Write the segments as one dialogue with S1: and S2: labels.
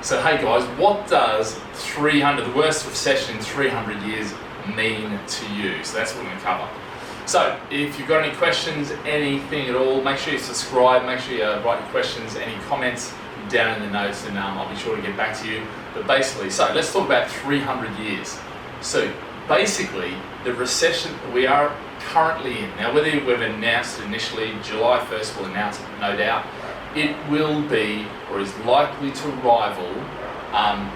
S1: So hey guys, what does the worst recession in 300 years mean to you? So that's what we're going to cover. So if you've got any questions, anything at all, make sure you subscribe, make sure you write your questions, any comments down in the notes, and I'll be sure to get back to you. But basically, so let's talk about 300 years. So basically, the recession we are currently in, now whether we've announced it initially, July 1st we'll announce it, no doubt, it will be, or is likely to rival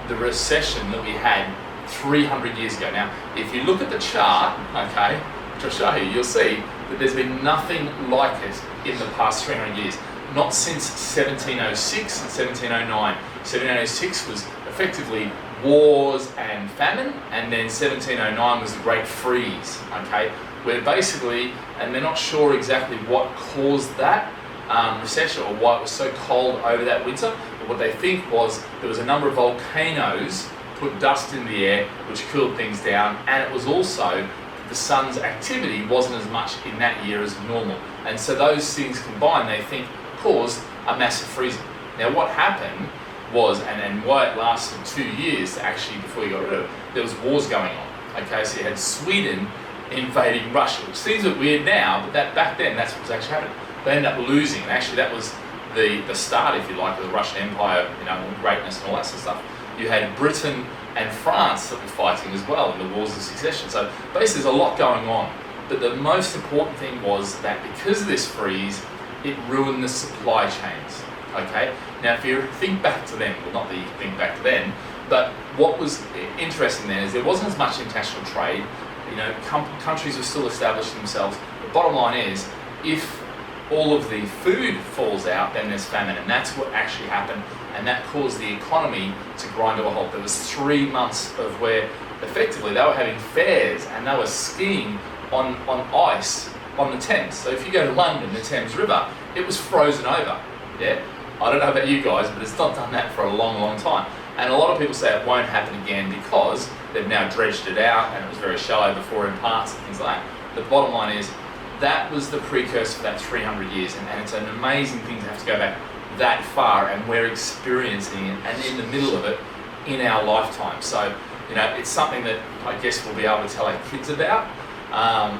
S1: the recession that we had 300 years ago. Now, if you look at the chart, okay, which I'll show you, you'll see that there's been nothing like it in the past 300 years. Not since 1706 and 1709. 1706 was effectively wars and famine, and then 1709 was the Great Freeze, okay, where basically, and they're not sure exactly what caused that recession or why it was so cold over that winter, but what they think was there was a number of volcanoes put dust in the air which cooled things down, and it was also the sun's activity wasn't as much in that year as normal, and so those things combined they think caused a massive freezing. Now what happened was, and why it lasted 2 years actually before you got rid of it, there was wars going on. Okay, so you had Sweden invading Russia, which seems a bit weird now, but that back then that's what was actually happening. They ended up losing, and actually that was the start, if you like, of the Russian Empire, you know, greatness and all that sort of stuff. You had Britain and France that were fighting as well in the wars of succession. So basically there's a lot going on, but the most important thing was that because of this freeze, it ruined the supply chains. Okay, now if you think back to then, well not that you think back to then, but what was interesting then is there wasn't as much international trade. You know, countries were still establishing themselves. The bottom line is, if all of the food falls out, then there's famine, and that's what actually happened, and that caused the economy to grind to a halt. There was 3 months of where effectively they were having fairs and they were skiing on ice on the Thames. So if you go to London, the Thames River, it was frozen over. Yeah, I don't know about you guys, but it's not done that for a long, long time. And a lot of people say it won't happen again because they've now dredged it out and it was very shallow before in parts and things like that. The bottom line is, that was the precursor for that 300 years, and it's an amazing thing to have to go back that far, and we're experiencing it and in the middle of it in our lifetime. So, you know, it's something that I guess we'll be able to tell our kids about.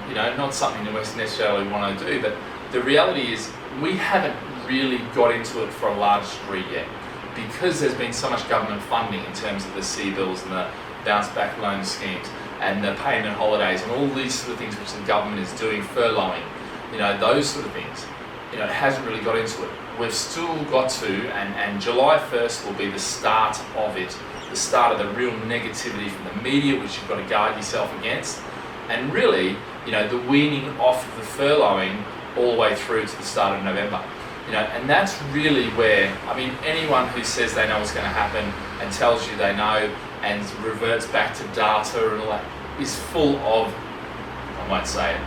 S1: You know, not something that we necessarily want to do, but the reality is we haven't really got into it for a large degree yet, because there's been so much government funding in terms of the C-bills and the bounce back loan schemes and the payment holidays and all these sort of things which the government is doing, furloughing, you know, those sort of things. You know, it hasn't really got into it. We've still got to, and July 1st will be the start of it, the start of the real negativity from the media, which you've got to guard yourself against, and really, you know, the weaning off of the furloughing all the way through to the start of November. You know, and that's really where, I mean, anyone who says they know what's going to happen and tells you they know and reverts back to data and all that is full of, I won't say it,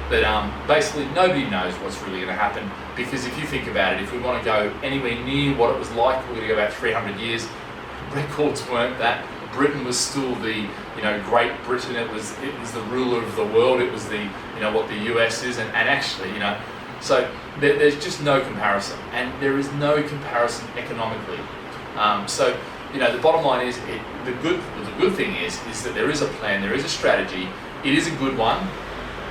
S1: but basically nobody knows what's really going to happen, because if you think about it, if we want to go anywhere near what it was like, we're going to go back 300 years, records weren't that. Britain was still the, you know, Great Britain. It was the ruler of the world. It was the, you know, what the US is, and actually, you know, so there's just no comparison, and there is no comparison economically. So, you know, the bottom line is, the good thing is that there is a plan, there is a strategy. It is a good one,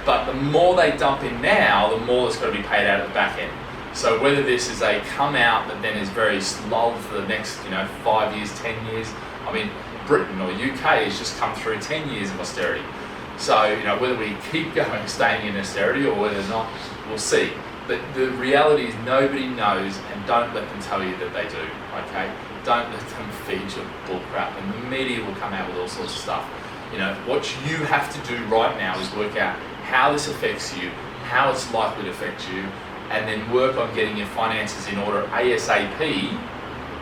S1: but the more they dump in now, the more that's got to be paid out at the back end. So whether this is a come out that then is very lulled for the next, you know, 5 years, 10 years. I mean, Britain or UK has just come through 10 years of austerity. So, you know, whether we keep going, staying in austerity, or whether or not, we'll see. But the reality is nobody knows, and don't let them tell you that they do, okay? Don't let them feed you bullcrap, and the media will come out with all sorts of stuff. You know, what you have to do right now is work out how this affects you, how it's likely to affect you, and then work on getting your finances in order ASAP,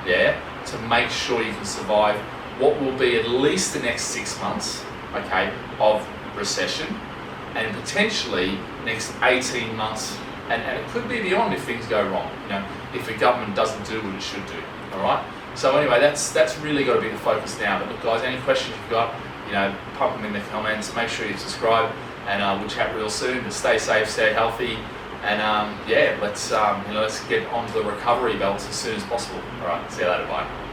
S1: yeah, to make sure you can survive what will be at least the next 6 months, okay, of recession, and potentially next 18 months, and it could be beyond if things go wrong, you know, if the government doesn't do what it should do, all right? So anyway, that's really got to be the focus now. But look guys, any questions you've got, you know, pump them in the comments, make sure you subscribe, and we'll chat real soon. But stay safe, stay healthy, and yeah, let's get onto the recovery belt as soon as possible. All right, see you later, bye.